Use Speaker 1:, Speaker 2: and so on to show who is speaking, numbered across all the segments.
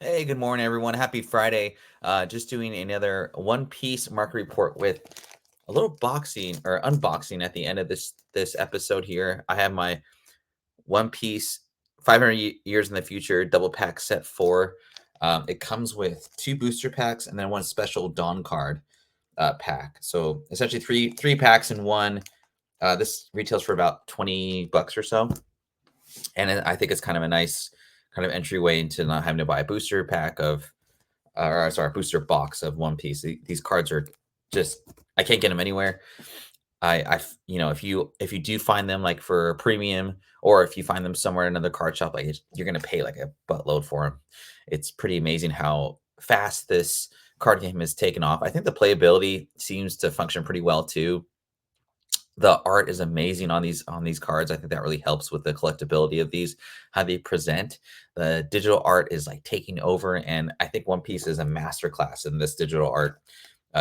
Speaker 1: Hey, good morning, everyone. Happy Friday. Just doing another One Piece market report with a little boxing or unboxing at the end of this episode here. I have my One Piece 500 Years in the Future double pack set 4. It comes with 2 booster packs and then one special Dawn card pack. So essentially three packs in one. This retails for about $20 or so, and I think it's kind of a nice kind of entryway into not having to buy a booster pack of or sorry, booster box of One Piece. These cards are just I can't get them anywhere. If you do find them like for a premium, or if you find them somewhere in another card shop, like you're gonna pay like a buttload for them. It's pretty amazing how fast this card game has taken off. I think the playability seems to function pretty well too. The art is amazing on these cards. I think that really helps with the collectability of these, how they present. The digital art is like taking over, and I think One Piece is a masterclass in this digital art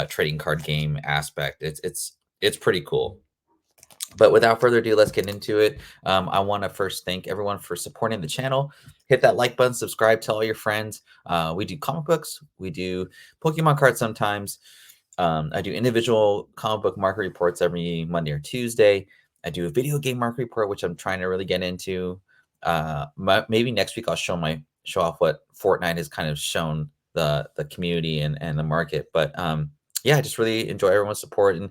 Speaker 1: trading card game aspect. It's pretty cool. But without further ado, let's get into it. I want to first thank everyone for supporting the channel. Hit that like button, subscribe, tell all your friends. We do comic books, we do Pokemon cards sometimes. I do individual comic book market reports every Monday or Tuesday. I do a video game market report, which I'm trying to really get into. Maybe next week I'll show off what Fortnite has kind of shown the community and the market. But yeah, I just really enjoy everyone's support, and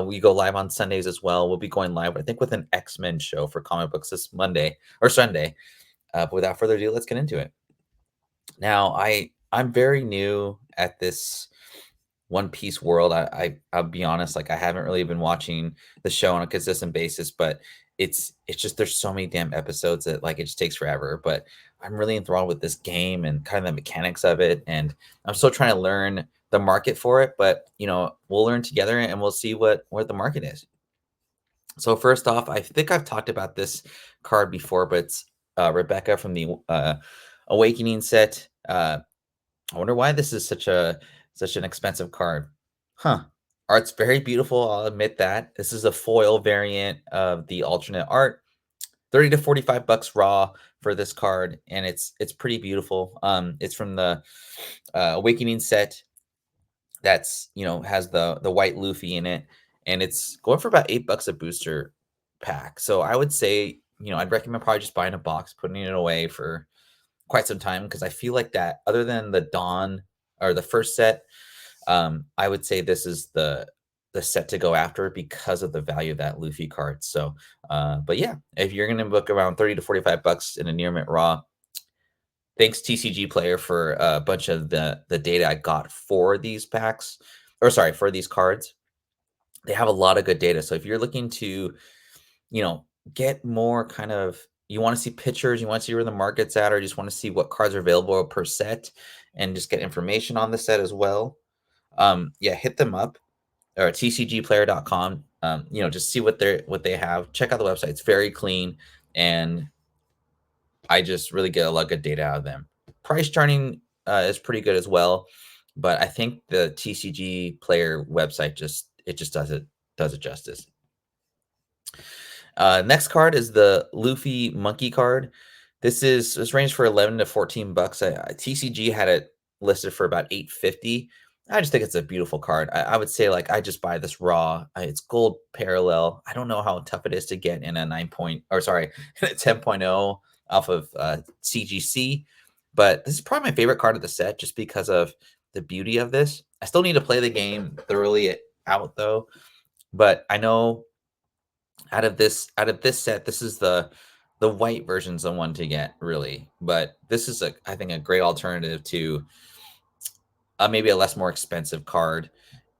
Speaker 1: we go live on Sundays as well. We'll be going live, I think, with an X-Men show for comic books this Monday or Sunday. But without further ado, let's get into it. Now, I'm very new at this One Piece world. I'll be honest, like I haven't really been watching the show on a consistent basis, but it's just there's so many damn episodes that like it just takes forever. But I'm really enthralled with this game and kind of the mechanics of it, and I'm still trying to learn the market for it. But we'll learn together and we'll see what the market is. So first off, I think I've talked about this card before, but it's Rebecca from the Awakening set. I wonder why this is such an expensive card. Huh. Art's very beautiful, I'll admit that. This is a foil variant of the alternate art. 30 to 45 bucks raw for this card, and it's pretty beautiful. It's from the Awakening set that's, has the white Luffy in it, and it's going for about 8 bucks a booster pack. So I would say, I'd recommend probably just buying a box, putting it away for quite some time, because I feel like that other than the Dawn or the first set, I would say this is the set to go after because of the value of that Luffy card. So, but yeah, if you're gonna book around 30 to 45 bucks in a near mint raw, thanks TCG Player for a bunch of the data I got for these packs, or sorry, for these cards. They have a lot of good data. So if you're looking to, you know, get more kind of you want to see pictures, you want to see where the market's at, or you just want to see what cards are available per set and just get information on the set as well. Yeah, hit them up or tcgplayer.com. Just see what they have. Check out the website. It's very clean, and I just really get a lot of good data out of them. Price charting is pretty good as well, but I think the TCG Player website just does it justice. Next card is the Luffy Monkey card. This range for 11 to 14 bucks. TCG had it listed for about 850. I just think it's a beautiful card. I would say like I just buy this raw. It's gold parallel. I don't know how tough it is to get in a 10.0 off of CGC, but this is probably my favorite card of the set just because of the beauty of this. I still need to play the game thoroughly out though, but I know out of this set, this is the white version's the one to get really, but this is I think a great alternative to maybe a less more expensive card,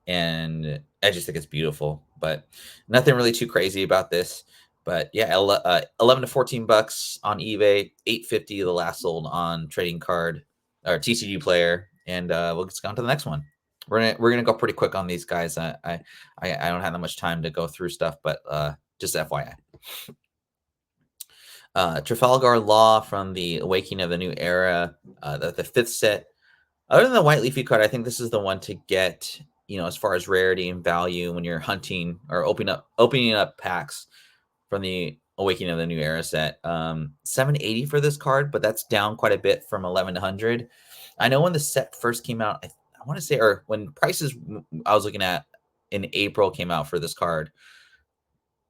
Speaker 1: and I just think it's beautiful. But nothing really too crazy about this. But yeah, 11 to 14 bucks on eBay, 850 the last sold on Trading Card or TCG Player, and we'll just go on to the next one. We're gonna go pretty quick on these guys. I don't have that much time to go through stuff, but just FYI. Trafalgar Law from the Awakening of the New Era, the fifth set. Other than the white leafy card, I think this is the one to get, as far as rarity and value when you're hunting or opening up packs from the Awakening of the New Era set. 780 for this card, but that's down quite a bit from 1100. I know when the set first came out, I want to say, or when prices I was looking at in April came out for this card.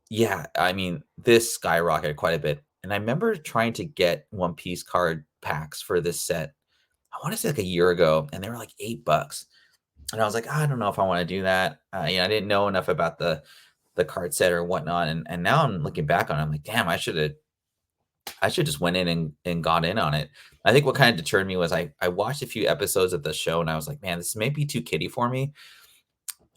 Speaker 1: Yeah, I mean, this skyrocketed quite a bit. And I remember trying to get One Piece card packs for this set. I want to say like a year ago, and they were like $8. And I was like, I don't know if I want to do that. I didn't know enough about the card set or whatnot. And now I'm looking back on it, I'm like, damn, I should just went in and got in on it. I think what kind of deterred me was I watched a few episodes of the show and I was like, man, this may be too kiddie for me.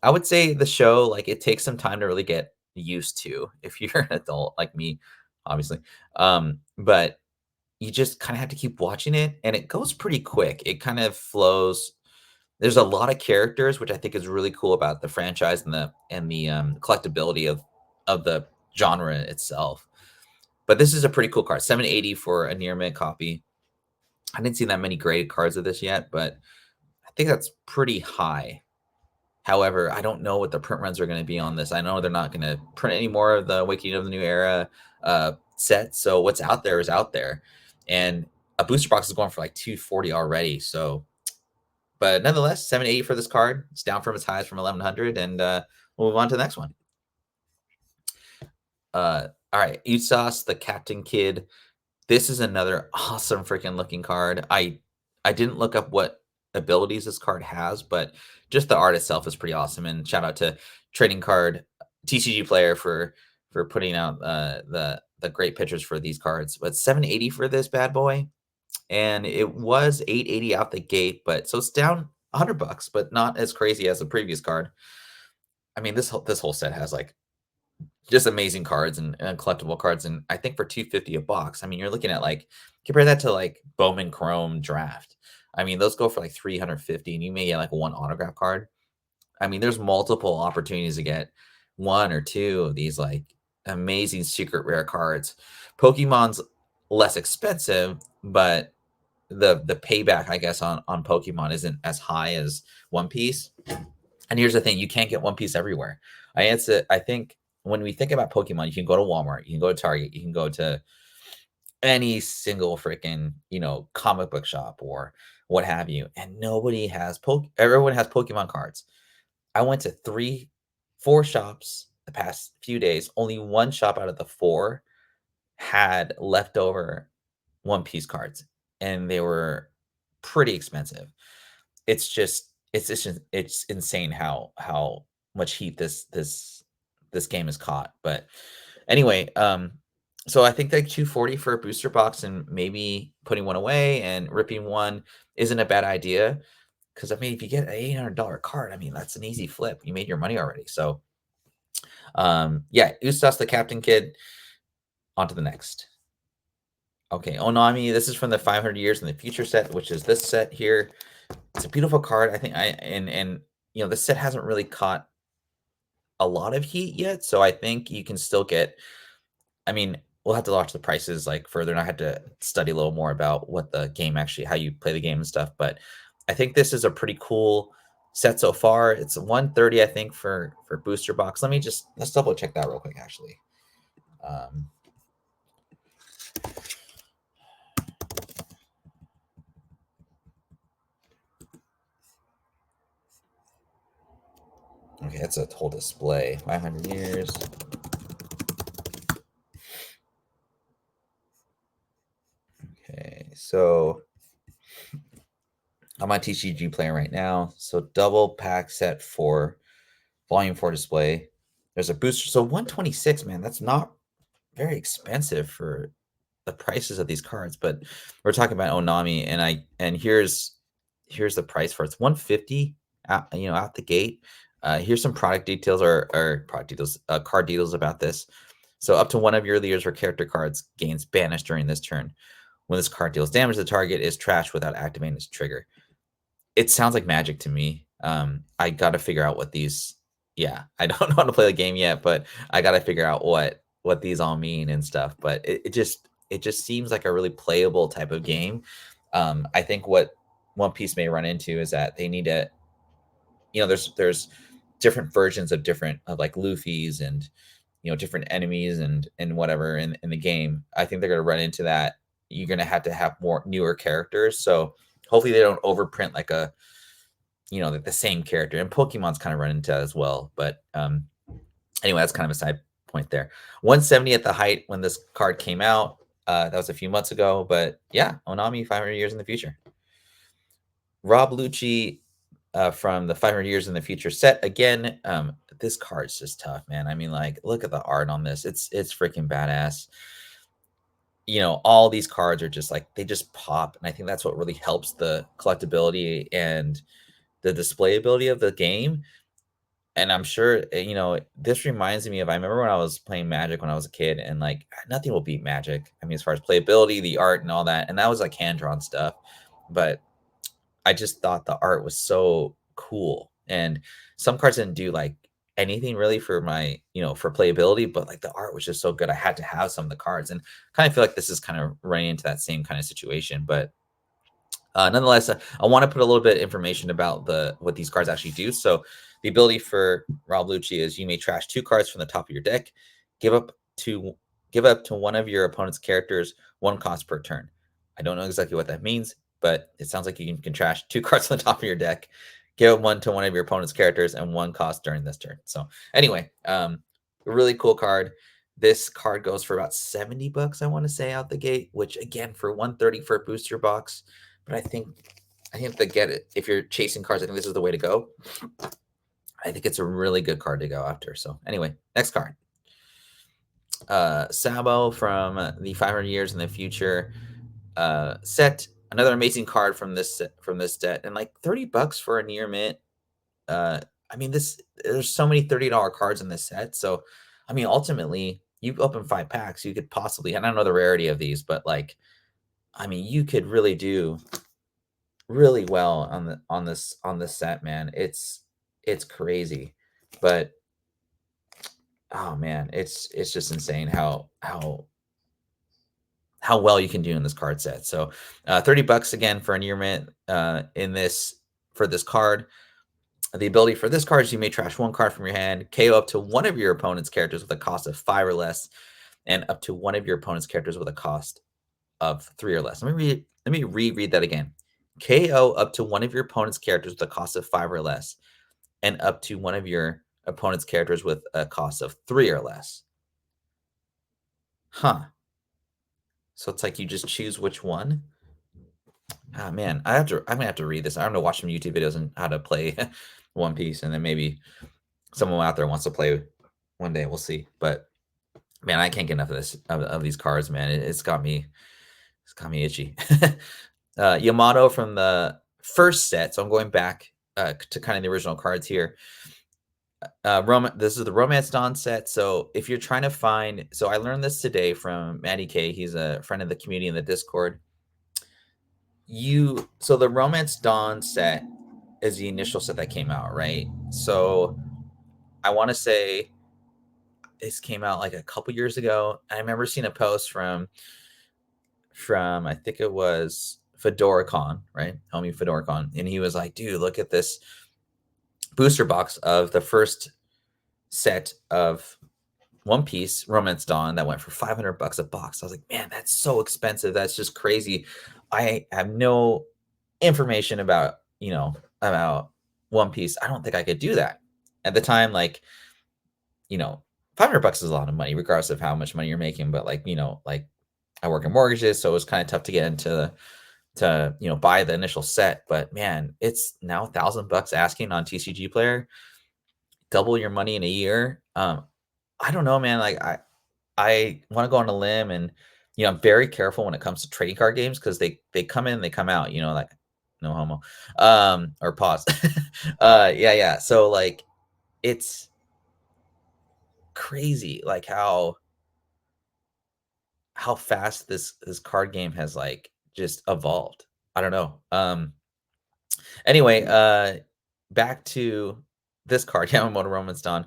Speaker 1: I would say the show, like, it takes some time to really get used to if you're an adult like me, obviously. But you just kind of have to keep watching it and it goes pretty quick. It kind of flows. There's a lot of characters, which I think is really cool about the franchise and the collectability of the genre itself. But this is a pretty cool card. 780 for a near mint copy. I didn't see that many graded cards of this yet, but I think that's pretty high. However, I don't know what the print runs are going to be on this. I know they're not going to print any more of the Awakening of the New Era set. So what's out there is out there. And a booster box is going for like 240 already. So, but nonetheless, 780 for this card. It's down from its highs from 1100. And we'll move on to the next one. All right. Usos, the Captain Kid. This is another awesome freaking looking card. I didn't look up what abilities this card has, but just the art itself is pretty awesome. And shout out to Trading Card TCG Player for putting out the great pictures for these cards. But 780 for this bad boy, and it was 880 out the gate, but so it's down $100, but not as crazy as the previous card. I mean, this whole set has like just amazing cards and collectible cards. And I think for 250 a box, I mean, you're looking at like, compare that to like Bowman Chrome Draft. I mean, those go for like 350 and you may get like one autograph card. I mean, there's multiple opportunities to get one or two of these like amazing secret rare cards. Pokemon's less expensive, but the payback, I guess, on Pokemon isn't as high as One Piece. And here's the thing, you can't get One Piece everywhere. I think when we think about Pokemon, you can go to Walmart, you can go to Target, you can go to any single freaking, comic book shop or what have you, and nobody has everyone has Pokemon cards. I went to 4 shops the past few days. Only one shop out of the 4 had leftover One Piece cards, and they were pretty expensive. It's insane how much heat this game has caught. But anyway, so I think like 240 for a booster box and maybe putting one away and ripping one isn't a bad idea. Because I mean, if you get an $800 card, I mean, that's an easy flip. You made your money already. So yeah, Ustas the Captain Kid. On to the next. Okay, Onami. This is from the 500 Years in the Future set, which is this set here. It's a beautiful card. I think this set hasn't really caught a lot of heat yet, so I think you can still get. I mean, we'll have to watch the prices like further, and I had to study a little more about what the game actually, how you play the game and stuff. But I think this is a pretty cool set so far. It's 130, I think, for booster box. Let's double check that real quick, actually. Okay, that's a whole display. 500 years. Okay, so I'm on TCG Player right now. So double pack set for Volume 4 display. There's a booster. So 126, man, that's not very expensive for the prices of these cards. But we're talking about Onami, and here's the price for it. It's 150 out the gate. Here's some product details or product details, card details about this. So up to one of your leaders or character cards gains banished during this turn. When this card deals damage, the target is trashed without activating its trigger. It sounds like magic to me. I got to figure out what these. Yeah, I don't know how to play the game yet, but I got to figure out what these all mean and stuff. But it just seems like a really playable type of game. I think what One Piece may run into is that they need to, there's different versions of like Luffy's and different enemies and whatever in the game. I think they're gonna run into that. You're gonna have to have more newer characters. So hopefully they don't overprint like like the same character. And Pokemon's kind of run into that as well. But anyway, that's kind of a side point there. 170 at the height when this card came out. That was a few months ago, but yeah, Onami 500 years in the future. Rob Lucci from the 500 Years in the Future set. Again, this card's just tough, man. I mean, like, look at the art on this. It's freaking badass. All these cards are just like they just pop, and I think that's what really helps the collectability and the displayability of the game. And I'm sure this reminds me of I remember when I was playing Magic when I was a kid, and like nothing will beat Magic. I mean, as far as playability, the art, and all that, and that was like hand drawn stuff, but I just thought the art was so cool. And some cards didn't do like anything really for for playability, but like the art was just so good. I had to have some of the cards, and kind of feel like this is kind of running into that same kind of situation. But nonetheless, I want to put a little bit of information about what these cards actually do. So the ability for Rob Lucci is you may trash 2 cards from the top of your deck, give up to one of your opponent's characters 1 cost per turn. I don't know exactly what that means, but it sounds like you can trash 2 cards from the top of your deck, give up 1 to one of your opponent's characters, and 1 cost during this turn. So anyway, a really cool card. This card goes for about $70, I want to say, out the gate, which again for 130 for a booster box. But I think to get it, if you're chasing cards, I think this is the way to go. I think it's a really good card to go after. So anyway, next card. Sabo from the 500 Years in the Future set. Another amazing card from this set, and like $30 for a near mint. I mean, there's so many $30 cards in this set. So, I mean, ultimately, you open 5 packs, you could possibly, and I don't know the rarity of these, but like, I mean, you could really do really well on this set, man. It's crazy, but oh man, it's just insane how well you can do in this card set. So, $30 again for a near mint for this card. The ability for this card is you may trash 1 card from your hand, KO up to one of your opponent's characters with a cost of 5 or less, and up to one of your opponent's characters with a cost of 3 or less. Let me reread that again. KO up to one of your opponent's characters with a cost of 5 or less, and up to one of your opponent's characters with a cost of 3 or less. Huh. So it's like you just choose which one. Ah, man, I'm gonna have to read this. I'm gonna watch some YouTube videos on how to play One Piece, and then maybe someone out there wants to play one day. We'll see. But man, I can't get enough of this of these cards, man. It's got me itchy. Yamato from the first set. So I'm going back to kind of the original cards here. This is the Romance Dawn set. So if you're trying to find, so I learned this today from Maddie K. He's a friend of the community in the Discord. So the Romance Dawn set is the initial set that came out, right? So I want to say this came out like a couple years ago. I remember seeing a post from I think it was FedoraCon, right? Homie FedoraCon. And he was like, dude, look at this booster box of the first set of One Piece Romance Dawn that went for $500 a box. I was like, man, that's so expensive. That's just crazy. I have no information about One Piece. I don't think I could do that at the time. Like, $500 is a lot of money, regardless of how much money you're making. But like, like I work in mortgages, so it was kind of tough to get into to buy the initial set. But man, it's now $1,000 asking on TCG Player, double your money in a year. I don't know, man. Like I want to go on a limb, and I'm very careful when it comes to trading card games because they come in, they come out. Like no homo, or pause. Yeah. So like it's crazy, like how fast this card game has like just evolved. I don't know. Anyway, back to this card, Yamamoto Romance Dawn.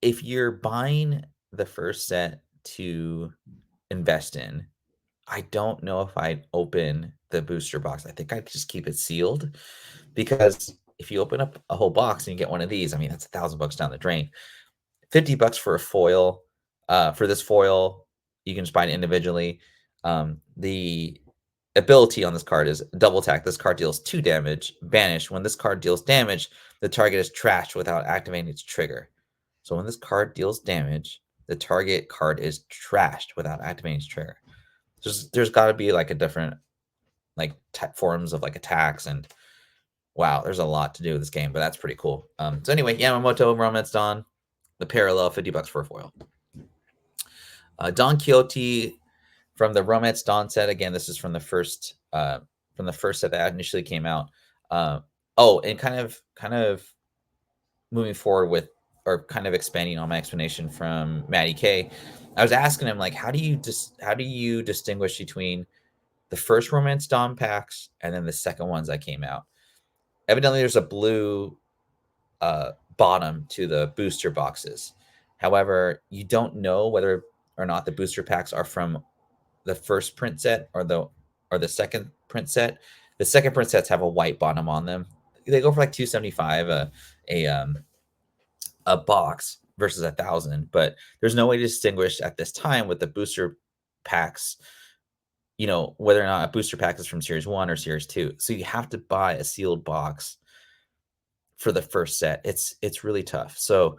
Speaker 1: If you're buying the first set to invest in, I don't know if I'd open the booster box. I think I'd just keep it sealed, because if you open up a whole box and you get one of these, I mean, that's $1,000 down the drain. $50 for a foil. For this foil, you can just buy it individually. The ability on this card is double attack. This card deals 2 damage. Banish. When this card deals damage, the target is trashed without activating its trigger. So when this card deals damage, the target card is trashed without activating its trigger. There's got to be like a different like forms of like attacks, and wow, there's a lot to do with this game, but that's pretty cool. So anyway, Yamamoto, Romance Dawn, the parallel, $50 for a foil. Don Quixote from the Romance Dawn set. Again, this is from the first set that initially came out. And kind of moving forward with, or kind of expanding on my explanation from Matty K. I was asking him like, how do you distinguish between the first Romance Dawn packs and then the second ones that came out? Evidently, there's a blue bottom to the booster boxes. However, you don't know whether or not the booster packs are from the first print set or the second print set. The second print sets have a white bottom on them. They go for like $275 a box versus 1,000, but there's no way to distinguish at this time with the booster packs, whether or not a booster pack is from Series 1 or Series 2. So you have to buy a sealed box for the first set. It's really tough. So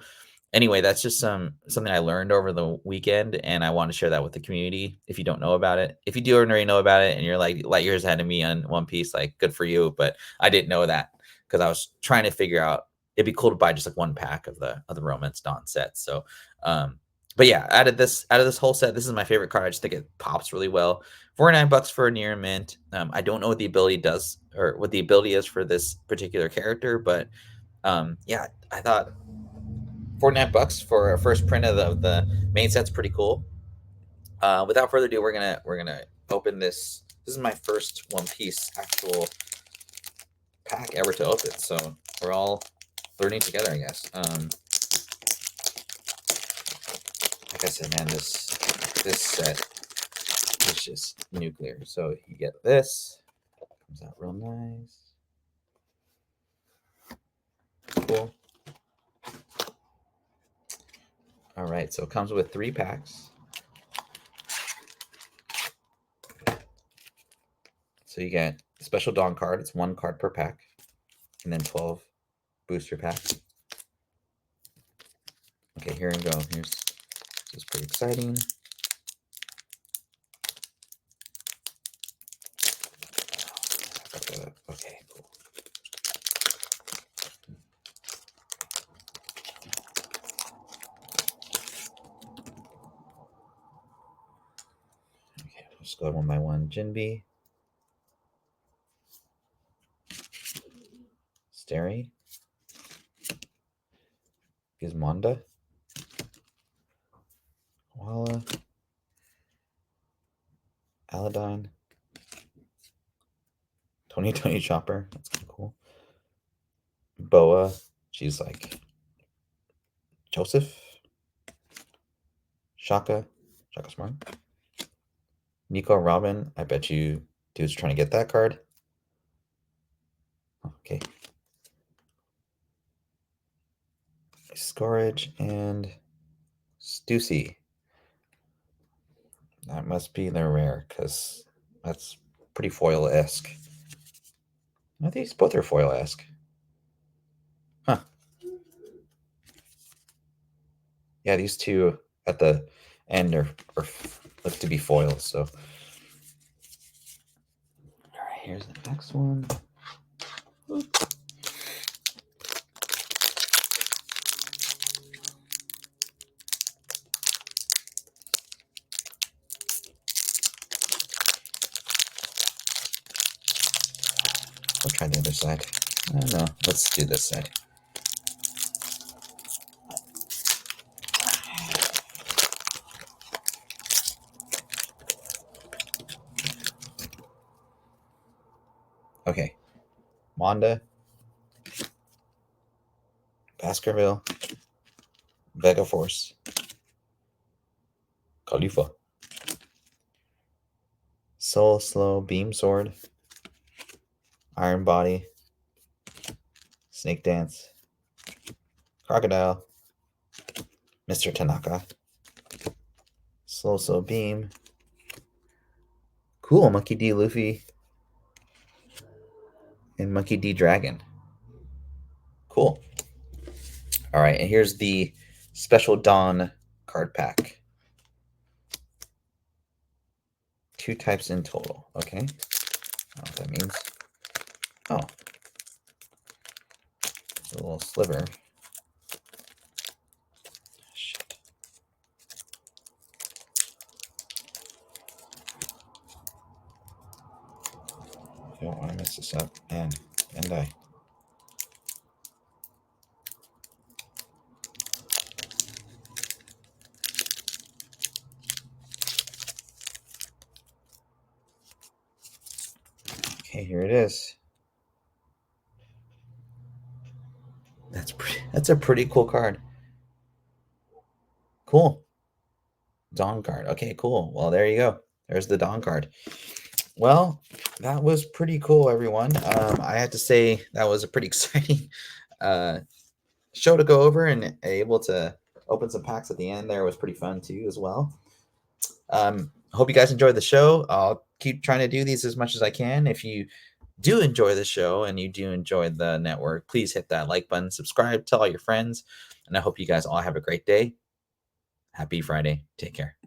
Speaker 1: anyway, that's just something I learned over the weekend, and I want to share that with the community. If you don't know about it, if you do already know about it, and you're like light years ahead of me on One Piece, like good for you. But I didn't know that because I was trying to figure out. It'd be cool to buy just like one pack of the Romance Dawn set. So, but yeah, out of this whole set, this is my favorite card. I just think it pops really well. $49 for a near mint. I don't know what the ability does or what the ability is for this particular character, but yeah, I thought $49 for a first print of the main set's pretty cool. Without further ado, we're gonna open this. This is my first One Piece actual pack ever to open, so we're all learning together, I guess. Like I said, man, this set is just nuclear. So you get this, comes out real nice, cool. All right, so it comes with 3 packs. So you get a special Dawn card. It's 1 card per pack, and then 12 booster packs. Okay, here we go. This is pretty exciting. Okay, cool. Okay, let's go one by one. Jinbe, Steri, Gizmonda, Walla, Aladdin, 2020 Chopper. That's kind of cool. Boa, she's like Joseph. Shaka Smart. Nico Robin, I bet you dude's trying to get that card. Okay. Scourge and Stussy. That must be their rare, because that's pretty foil-esque. I think both are foil-esque. Huh. Yeah, these two at the end are look to be foils, so. Alright, here's the next one. I'll try the other side. I don't know. Let's do this side. Okay. Monda, Baskerville, Vega Force, Khalifa, Soul Slow, Beam Sword, Iron Body, Snake Dance, Crocodile, Mr. Tanaka. Slow Beam. Cool, Monkey D. Luffy. And Monkey D. Dragon. Cool. All right, and here's the Special Dawn card pack. 2 types in total. Okay. I don't know what that means. Oh. It's a little sliver. Shit. I don't want to mess this up. And I. Okay, here it is. That's a pretty cool card. Cool. Dawn card. Okay, cool. Well, there you go. There's the Dawn card. Well, that was pretty cool, everyone. I have to say that was a pretty exciting show to go over, and able to open some packs at the end there was pretty fun too as well. Hope you guys enjoyed the show. I'll keep trying to do these as much as I can. If you do enjoy the show and you do enjoy the network, please hit that like button, subscribe, tell all your friends, and I hope you guys all have a great day. Happy Friday. Take care.